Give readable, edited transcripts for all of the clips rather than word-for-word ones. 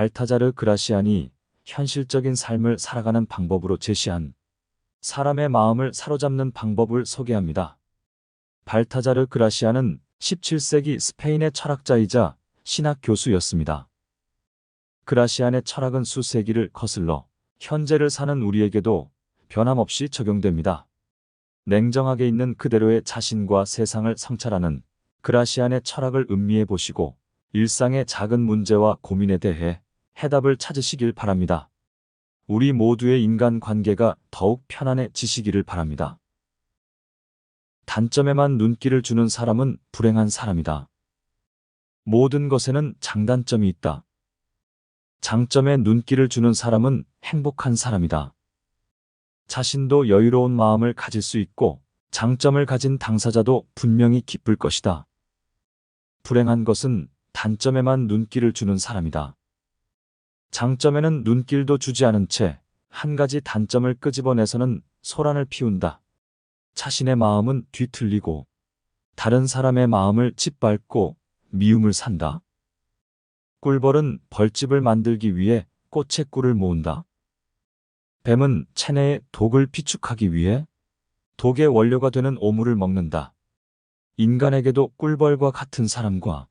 발타자르 그라시안이 현실적인 삶을 살아가는 방법으로 제시한 사람의 마음을 사로잡는 방법을 소개합니다. 발타자르 그라시안은 17세기 스페인의 철학자이자 신학 교수였습니다. 그라시안의 철학은 수세기를 거슬러 현재를 사는 우리에게도 변함없이 적용됩니다. 냉정하게 있는 그대로의 자신과 세상을 성찰하는 그라시안의 철학을 음미해 보시고 일상의 작은 문제와 고민에 대해 해답을 찾으시길 바랍니다. 우리 모두의 인간관계가 더욱 편안해지시기를 바랍니다. 단점에만 눈길을 주는 사람은 불행한 사람이다. 모든 것에는 장단점이 있다. 장점에 눈길을 주는 사람은 행복한 사람이다. 자신도 여유로운 마음을 가질 수 있고 장점을 가진 당사자도 분명히 기쁠 것이다. 불행한 것은 단점에만 눈길을 주는 사람이다. 장점에는 눈길도 주지 않은 채 한 가지 단점을 끄집어내서는 소란을 피운다. 자신의 마음은 뒤틀리고 다른 사람의 마음을 짓밟고 미움을 산다. 꿀벌은 벌집을 만들기 위해 꽃에 꿀을 모은다. 뱀은 체내에 독을 비축하기 위해 독의 원료가 되는 오물을 먹는다. 인간에게도 꿀벌과 같은 사람과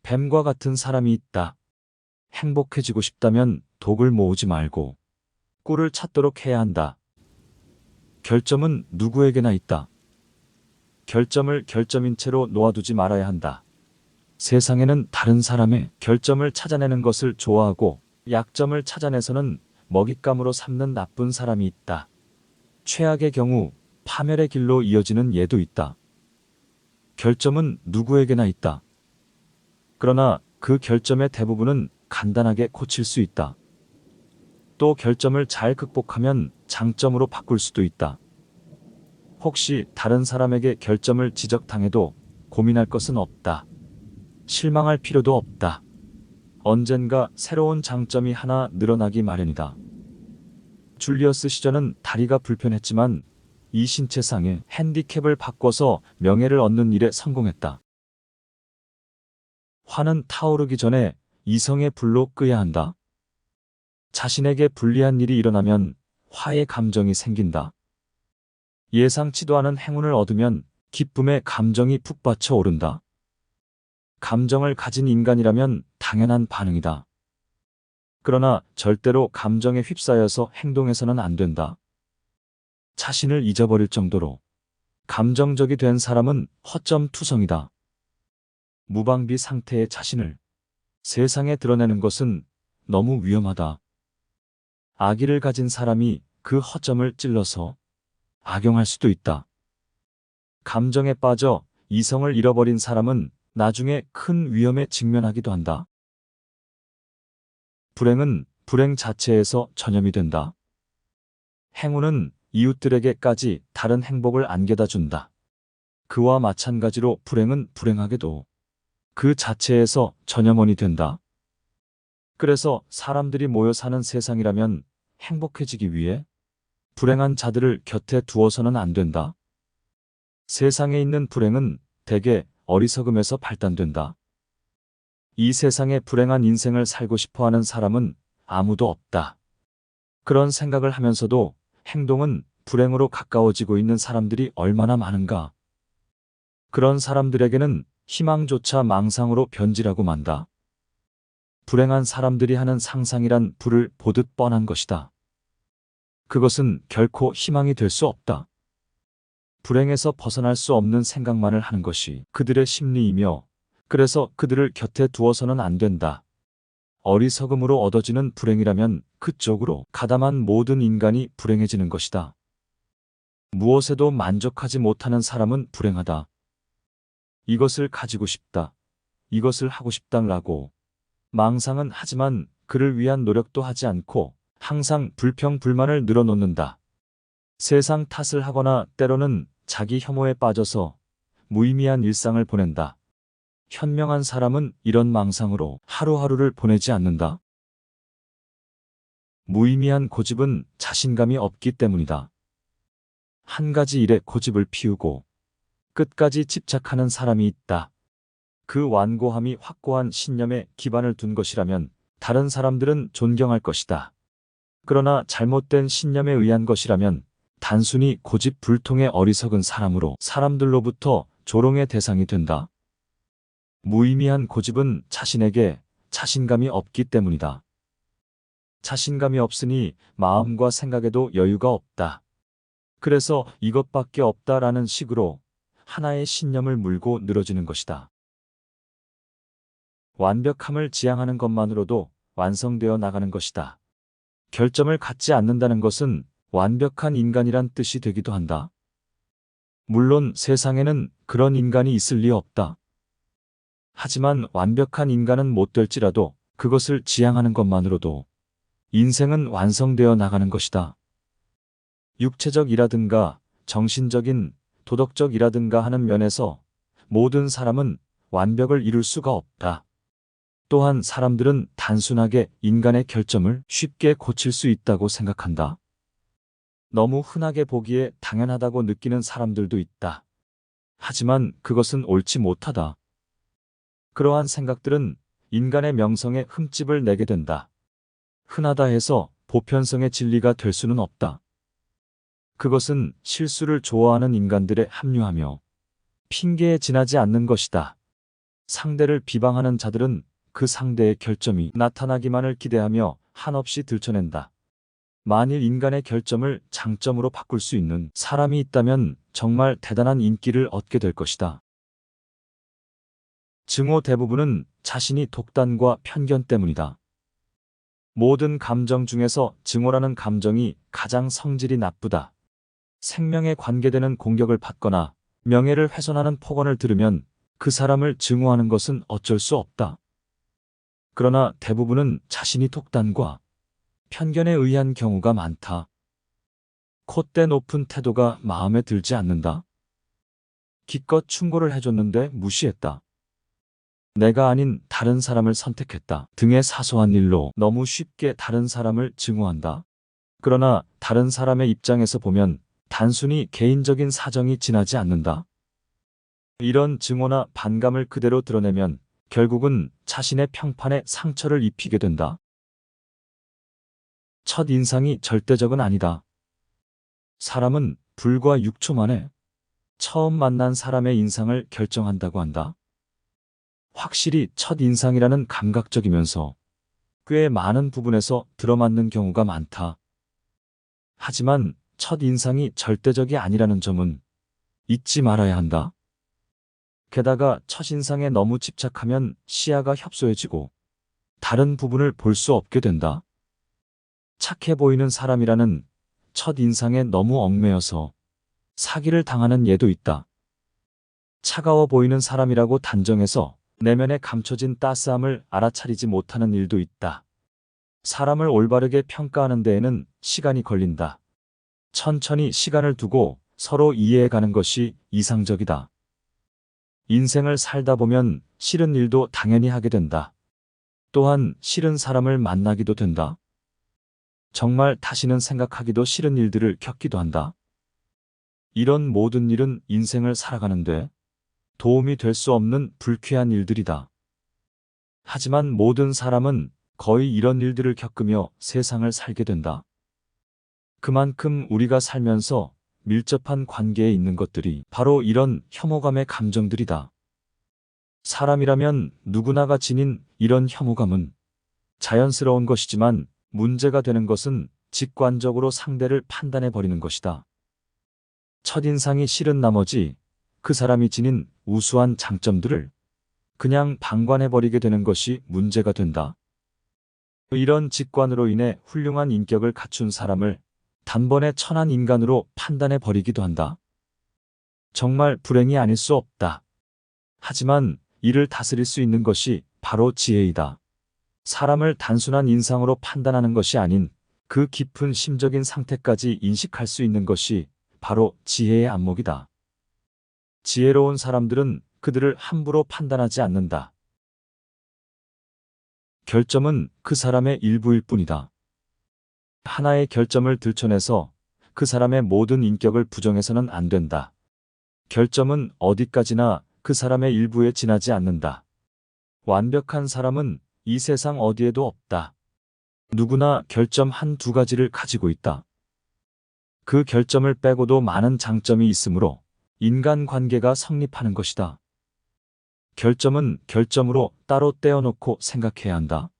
뱀과 같은 사람이 있다. 행복해지고 싶다면 독을 모으지 말고 꿀을 찾도록 해야 한다. 결점은 누구에게나 있다. 결점을 결점인 채로 놓아두지 말아야 한다. 세상에는 다른 사람의 결점을 찾아내는 것을 좋아하고 약점을 찾아내서는 먹잇감으로 삼는 나쁜 사람이 있다. 최악의 경우 파멸의 길로 이어지는 예도 있다. 결점은 누구에게나 있다. 그러나 그 결점의 대부분은 간단하게 고칠 수 있다. 또 결점을 잘 극복하면 장점으로 바꿀 수도 있다. 혹시 다른 사람에게 결점을 지적당해도 고민할 것은 없다. 실망할 필요도 없다. 언젠가 새로운 장점이 하나 늘어나기 마련이다. 줄리어스 시저는 다리가 불편했지만 이 신체상의 핸디캡을 바꿔서 명예를 얻는 일에 성공했다. 화는 타오르기 전에 이성의 불로 끄야 한다. 자신에게 불리한 일이 일어나면 화의 감정이 생긴다. 예상치도 않은 행운을 얻으면 기쁨의 감정이 북받쳐 오른다. 감정을 가진 인간이라면 당연한 반응이다. 그러나 절대로 감정에 휩싸여서 행동해서는 안 된다. 자신을 잊어버릴 정도로 감정적이 된 사람은 허점투성이다. 무방비 상태의 자신을 세상에 드러내는 것은 너무 위험하다. 악의를 가진 사람이 그 허점을 찔러서 악용할 수도 있다. 감정에 빠져 이성을 잃어버린 사람은 나중에 큰 위험에 직면하기도 한다. 불행은 불행 자체에서 전염이 된다. 행운은 이웃들에게까지 다른 행복을 안겨다 준다. 그와 마찬가지로 불행은 불행하게도 그 자체에서 전염원이 된다. 그래서 사람들이 모여 사는 세상이라면 행복해지기 위해 불행한 자들을 곁에 두어서는 안 된다. 세상에 있는 불행은 대개 어리석음에서 발단된다. 이 세상에 불행한 인생을 살고 싶어 하는 사람은 아무도 없다. 그런 생각을 하면서도 행동은 불행으로 가까워지고 있는 사람들이 얼마나 많은가. 그런 사람들에게는 희망조차 망상으로 변질하고 만다. 불행한 사람들이 하는 상상이란 불을 보듯 뻔한 것이다. 그것은 결코 희망이 될 수 없다. 불행에서 벗어날 수 없는 생각만을 하는 것이 그들의 심리이며 그래서 그들을 곁에 두어서는 안 된다. 어리석음으로 얻어지는 불행이라면 그쪽으로 가담한 모든 인간이 불행해지는 것이다. 무엇에도 만족하지 못하는 사람은 불행하다. 이것을 가지고 싶다. 이것을 하고 싶다라고 망상은 하지만 그를 위한 노력도 하지 않고 항상 불평불만을 늘어놓는다. 세상 탓을 하거나 때로는 자기 혐오에 빠져서 무의미한 일상을 보낸다. 현명한 사람은 이런 망상으로 하루하루를 보내지 않는다. 무의미한 고집은 자신감이 없기 때문이다. 한 가지 일에 고집을 피우고 끝까지 집착하는 사람이 있다. 그 완고함이 확고한 신념에 기반을 둔 것이라면 다른 사람들은 존경할 것이다. 그러나 잘못된 신념에 의한 것이라면 단순히 고집불통의 어리석은 사람으로 사람들로부터 조롱의 대상이 된다. 무의미한 고집은 자신에게 자신감이 없기 때문이다. 자신감이 없으니 마음과 생각에도 여유가 없다. 그래서 이것밖에 없다라는 식으로 하나의 신념을 물고 늘어지는 것이다. 완벽함을 지향하는 것만으로도 완성되어 나가는 것이다. 결점을 갖지 않는다는 것은 완벽한 인간이란 뜻이 되기도 한다. 물론 세상에는 그런 인간이 있을 리 없다. 하지만 완벽한 인간은 못 될지라도 그것을 지향하는 것만으로도 인생은 완성되어 나가는 것이다. 육체적이라든가 정신적인, 도덕적이라든가 하는 면에서 모든 사람은 완벽을 이룰 수가 없다. 또한 사람들은 단순하게 인간의 결점을 쉽게 고칠 수 있다고 생각한다. 너무 흔하게 보기에 당연하다고 느끼는 사람들도 있다. 하지만 그것은 옳지 못하다. 그러한 생각들은 인간의 명성에 흠집을 내게 된다. 흔하다 해서 보편성의 진리가 될 수는 없다. 그것은 실수를 좋아하는 인간들에 합류하며 핑계에 지나지 않는 것이다. 상대를 비방하는 자들은 그 상대의 결점이 나타나기만을 기대하며 한없이 들춰낸다. 만일 인간의 결점을 장점으로 바꿀 수 있는 사람이 있다면 정말 대단한 인기를 얻게 될 것이다. 증오 대부분은 자신이 독단과 편견 때문이다. 모든 감정 중에서 증오라는 감정이 가장 성질이 나쁘다. 생명에 관계되는 공격을 받거나 명예를 훼손하는 폭언을 들으면 그 사람을 증오하는 것은 어쩔 수 없다. 그러나 대부분은 자신이 독단과 편견에 의한 경우가 많다. 콧대 높은 태도가 마음에 들지 않는다. 기껏 충고를 해줬는데 무시했다. 내가 아닌 다른 사람을 선택했다 등의 사소한 일로 너무 쉽게 다른 사람을 증오한다. 그러나 다른 사람의 입장에서 보면 단순히 개인적인 사정이 지나지 않는다. 이런 증오나 반감을 그대로 드러내면 결국은 자신의 평판에 상처를 입히게 된다. 첫 인상이 절대적은 아니다. 사람은 불과 6초 만에 처음 만난 사람의 인상을 결정한다고 한다. 확실히 첫 인상이라는 감각적이면서 꽤 많은 부분에서 들어맞는 경우가 많다. 하지만 첫 인상이 절대적이 아니라는 점은 잊지 말아야 한다. 게다가 첫인상에 너무 집착하면 시야가 협소해지고 다른 부분을 볼 수 없게 된다. 착해 보이는 사람이라는 첫인상에 너무 얽매여서 사기를 당하는 예도 있다. 차가워 보이는 사람이라고 단정해서 내면에 감춰진 따스함을 알아차리지 못하는 일도 있다. 사람을 올바르게 평가하는 데에는 시간이 걸린다. 천천히 시간을 두고 서로 이해해가는 것이 이상적이다. 인생을 살다 보면 싫은 일도 당연히 하게 된다. 또한 싫은 사람을 만나기도 된다. 정말 다시는 생각하기도 싫은 일들을 겪기도 한다. 이런 모든 일은 인생을 살아가는데 도움이 될 수 없는 불쾌한 일들이다. 하지만 모든 사람은 거의 이런 일들을 겪으며 세상을 살게 된다. 그만큼 우리가 살면서 밀접한 관계에 있는 것들이 바로 이런 혐오감의 감정들이다. 사람이라면 누구나가 지닌 이런 혐오감은 자연스러운 것이지만 문제가 되는 것은 직관적으로 상대를 판단해 버리는 것이다. 첫인상이 싫은 나머지 그 사람이 지닌 우수한 장점들을 그냥 방관해 버리게 되는 것이 문제가 된다. 이런 직관으로 인해 훌륭한 인격을 갖춘 사람을 단번에 천한 인간으로 판단해 버리기도 한다. 정말 불행이 아닐 수 없다. 하지만 이를 다스릴 수 있는 것이 바로 지혜이다. 사람을 단순한 인상으로 판단하는 것이 아닌 그 깊은 심적인 상태까지 인식할 수 있는 것이 바로 지혜의 안목이다. 지혜로운 사람들은 그들을 함부로 판단하지 않는다. 결점은 그 사람의 일부일 뿐이다. 하나의 결점을 들춰내서 그 사람의 모든 인격을 부정해서는 안 된다. 결점은 어디까지나 그 사람의 일부에 지나지 않는다. 완벽한 사람은 이 세상 어디에도 없다. 누구나 결점 한두 가지를 가지고 있다. 그 결점을 빼고도 많은 장점이 있으므로 인간관계가 성립하는 것이다. 결점은 결점으로 따로 떼어놓고 생각해야 한다.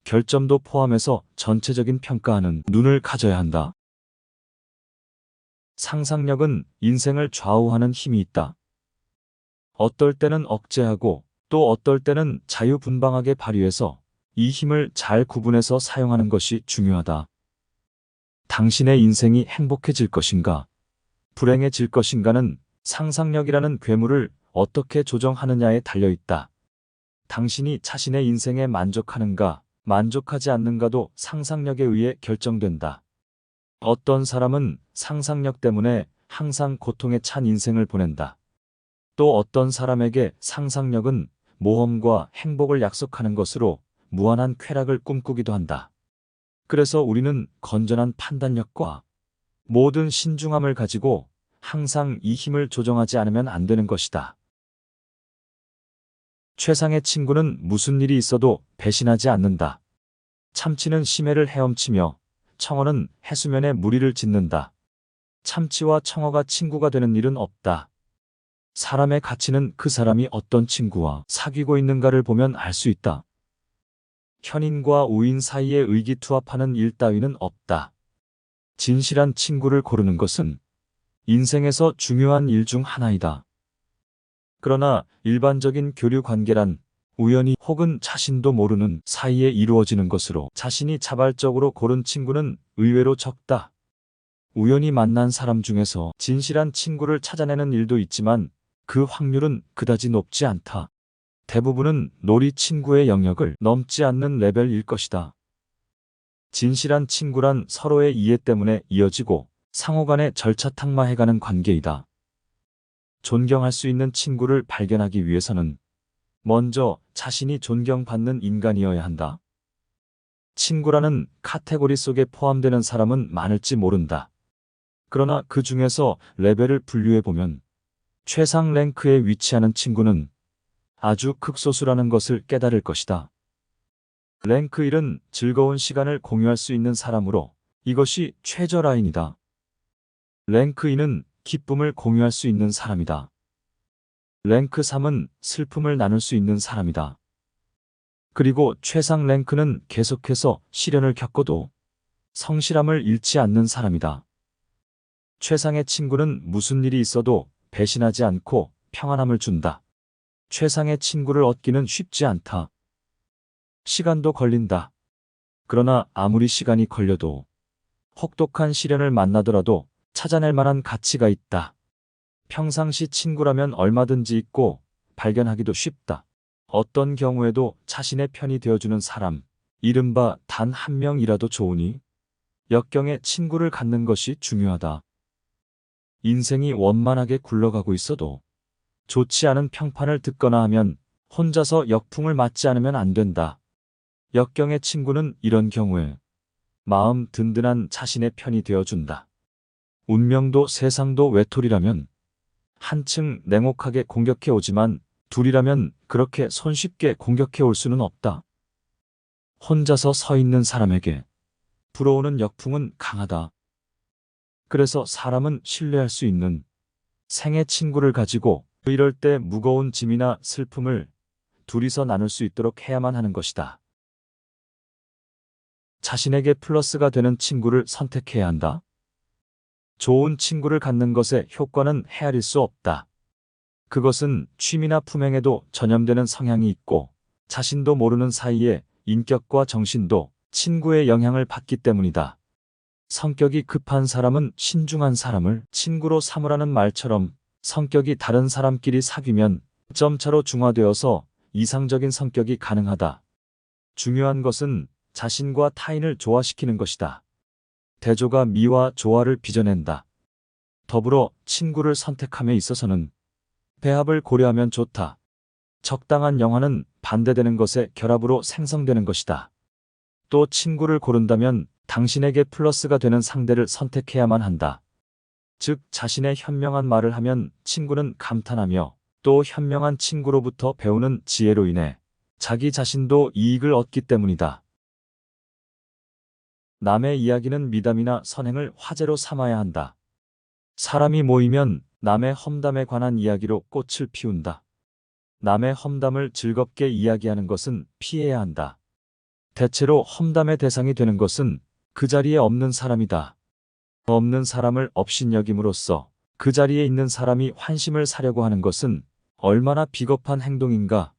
결점도 포함해서 전체적인 평가하는 눈을 가져야 한다. 상상력은 인생을 좌우하는 힘이 있다. 어떨 때는 억제하고 또 어떨 때는 자유분방하게 발휘해서 이 힘을 잘 구분해서 사용하는 것이 중요하다. 당신의 인생이 행복해질 것인가, 불행해질 것인가는 상상력이라는 괴물을 어떻게 조정하느냐에 달려있다. 당신이 자신의 인생에 만족하는가, 만족하지 않는가도 상상력에 의해 결정된다. 어떤 사람은 상상력 때문에 항상 고통에 찬 인생을 보낸다. 또 어떤 사람에게 상상력은 모험과 행복을 약속하는 것으로 무한한 쾌락을 꿈꾸기도 한다. 그래서 우리는 건전한 판단력과 모든 신중함을 가지고 항상 이 힘을 조정하지 않으면 안 되는 것이다. 최상의 친구는 무슨 일이 있어도 배신하지 않는다. 참치는 심해를 헤엄치며 청어는 해수면에 무리를 짓는다. 참치와 청어가 친구가 되는 일은 없다. 사람의 가치는 그 사람이 어떤 친구와 사귀고 있는가를 보면 알 수 있다. 현인과 우인 사이에 의기투합하는 일 따위는 없다. 진실한 친구를 고르는 것은 인생에서 중요한 일 중 하나이다. 그러나 일반적인 교류 관계란 우연히 혹은 자신도 모르는 사이에 이루어지는 것으로 자신이 자발적으로 고른 친구는 의외로 적다. 우연히 만난 사람 중에서 진실한 친구를 찾아내는 일도 있지만 그 확률은 그다지 높지 않다. 대부분은 놀이 친구의 영역을 넘지 않는 레벨일 것이다. 진실한 친구란 서로의 이해 때문에 이어지고 상호간에 절차탕마해가는 관계이다. 존경할 수 있는 친구를 발견하기 위해서는 먼저 자신이 존경받는 인간이어야 한다. 친구라는 카테고리 속에 포함되는 사람은 많을지 모른다. 그러나 그 중에서 레벨을 분류해보면 최상 랭크에 위치하는 친구는 아주 극소수라는 것을 깨달을 것이다. 랭크 1은 즐거운 시간을 공유할 수 있는 사람으로 이것이 최저 라인이다. 랭크 2는 기쁨을 공유할 수 있는 사람이다. 랭크 3은 슬픔을 나눌 수 있는 사람이다. 그리고 최상 랭크는 계속해서 시련을 겪어도 성실함을 잃지 않는 사람이다. 최상의 친구는 무슨 일이 있어도 배신하지 않고 평안함을 준다. 최상의 친구를 얻기는 쉽지 않다. 시간도 걸린다. 그러나 아무리 시간이 걸려도 혹독한 시련을 만나더라도 찾아낼 만한 가치가 있다. 평상시 친구라면 얼마든지 있고 발견하기도 쉽다. 어떤 경우에도 자신의 편이 되어주는 사람, 이른바 단 한 명이라도 좋으니 역경에 친구를 갖는 것이 중요하다. 인생이 원만하게 굴러가고 있어도 좋지 않은 평판을 듣거나 하면 혼자서 역풍을 맞지 않으면 안 된다. 역경의 친구는 이런 경우에 마음 든든한 자신의 편이 되어준다. 운명도 세상도 외톨이라면 한층 냉혹하게 공격해 오지만 둘이라면 그렇게 손쉽게 공격해 올 수는 없다. 혼자서 서 있는 사람에게 불어오는 역풍은 강하다. 그래서 사람은 신뢰할 수 있는 생의 친구를 가지고 이럴 때 무거운 짐이나 슬픔을 둘이서 나눌 수 있도록 해야만 하는 것이다. 자신에게 플러스가 되는 친구를 선택해야 한다. 좋은 친구를 갖는 것의 효과는 헤아릴 수 없다. 그것은 취미나 품행에도 전염되는 성향이 있고 자신도 모르는 사이에 인격과 정신도 친구의 영향을 받기 때문이다. 성격이 급한 사람은 신중한 사람을 친구로 삼으라는 말처럼 성격이 다른 사람끼리 사귀면 점차로 중화되어서 이상적인 성격이 가능하다. 중요한 것은 자신과 타인을 조화시키는 것이다. 대조가 미와 조화를 빚어낸다. 더불어 친구를 선택함에 있어서는 배합을 고려하면 좋다. 적당한 영화는 반대되는 것의 결합으로 생성되는 것이다. 또 친구를 고른다면 당신에게 플러스가 되는 상대를 선택해야만 한다. 즉 자신의 현명한 말을 하면 친구는 감탄하며 또 현명한 친구로부터 배우는 지혜로 인해 자기 자신도 이익을 얻기 때문이다. 남의 이야기는 미담이나 선행을 화제로 삼아야 한다. 사람이 모이면 남의 험담에 관한 이야기로 꽃을 피운다. 남의 험담을 즐겁게 이야기하는 것은 피해야 한다. 대체로 험담의 대상이 되는 것은 그 자리에 없는 사람이다. 없는 사람을 업신여김으로써 그 자리에 있는 사람이 환심을 사려고 하는 것은 얼마나 비겁한 행동인가.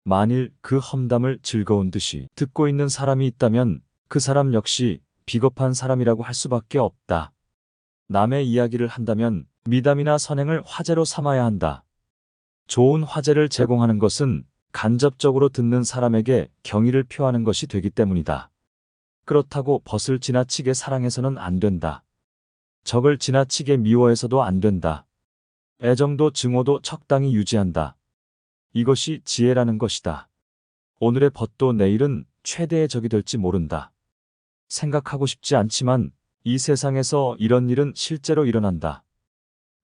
만일 그 험담을 즐거운 듯이 듣고 있는 사람이 있다면 그 사람 역시 비겁한 사람이라고 할 수밖에 없다. 남의 이야기를 한다면 미담이나 선행을 화제로 삼아야 한다. 좋은 화제를 제공하는 것은 간접적으로 듣는 사람에게 경의를 표하는 것이 되기 때문이다. 그렇다고 벗을 지나치게 사랑해서는 안 된다. 적을 지나치게 미워해서도 안 된다. 애정도 증오도 적당히 유지한다. 이것이 지혜라는 것이다. 오늘의 벗도 내일은 최대의 적이 될지 모른다. 생각하고 싶지 않지만 이 세상에서 이런 일은 실제로 일어난다.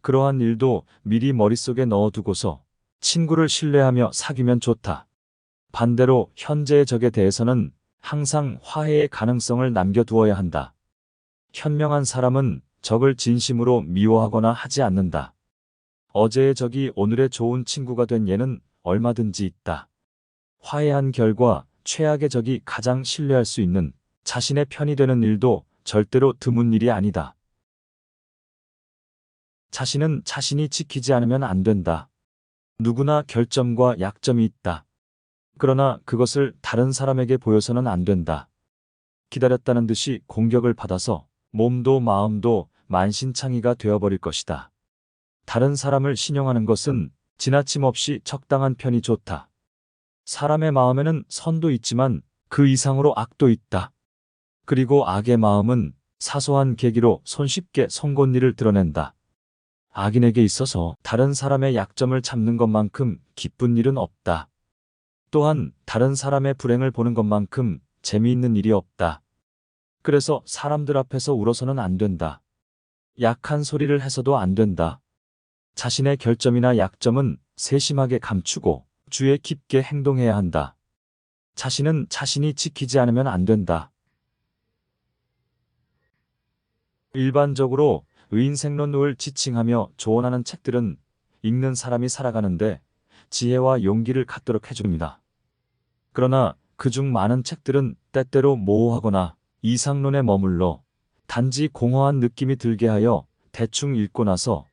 그러한 일도 미리 머릿속에 넣어두고서 친구를 신뢰하며 사귀면 좋다. 반대로 현재의 적에 대해서는 항상 화해의 가능성을 남겨두어야 한다. 현명한 사람은 적을 진심으로 미워하거나 하지 않는다. 어제의 적이 오늘의 좋은 친구가 된 예는 얼마든지 있다. 화해한 결과 최악의 적이 가장 신뢰할 수 있는 자신의 편이 되는 일도 절대로 드문 일이 아니다. 자신은 자신이 지키지 않으면 안 된다. 누구나 결점과 약점이 있다. 그러나 그것을 다른 사람에게 보여서는 안 된다. 기다렸다는 듯이 공격을 받아서 몸도 마음도 만신창이가 되어버릴 것이다. 다른 사람을 신용하는 것은 지나침 없이 적당한 편이 좋다. 사람의 마음에는 선도 있지만 그 이상으로 악도 있다. 그리고 악의 마음은 사소한 계기로 손쉽게 송곳니를 드러낸다. 악인에게 있어서 다른 사람의 약점을 잡는 것만큼 기쁜 일은 없다. 또한 다른 사람의 불행을 보는 것만큼 재미있는 일이 없다. 그래서 사람들 앞에서 울어서는 안 된다. 약한 소리를 해서도 안 된다. 자신의 결점이나 약점은 세심하게 감추고 주의 깊게 행동해야 한다. 자신은 자신이 지키지 않으면 안 된다. 일반적으로 의인생론을 지칭하며 조언하는 책들은 읽는 사람이 살아가는데 지혜와 용기를 갖도록 해줍니다. 그러나 그중 많은 책들은 때때로 모호하거나 이상론에 머물러 단지 공허한 느낌이 들게 하여 대충 읽고 나서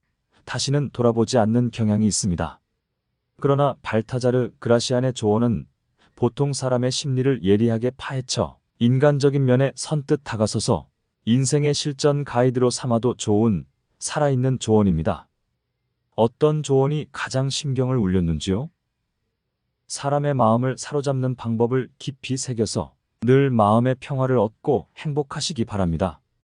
다시는 돌아보지 않는 경향이 있습니다. 그러나 발타자르 그라시안의 조언은 보통 사람의 심리를 예리하게 파헤쳐 인간적인 면에 선뜻 다가서서 인생의 실전 가이드로 삼아도 좋은 살아있는 조언입니다. 어떤 조언이 가장 심경을 울렸는지요? 사람의 마음을 사로잡는 방법을 깊이 새겨서 늘 마음의 평화를 얻고 행복하시기 바랍니다.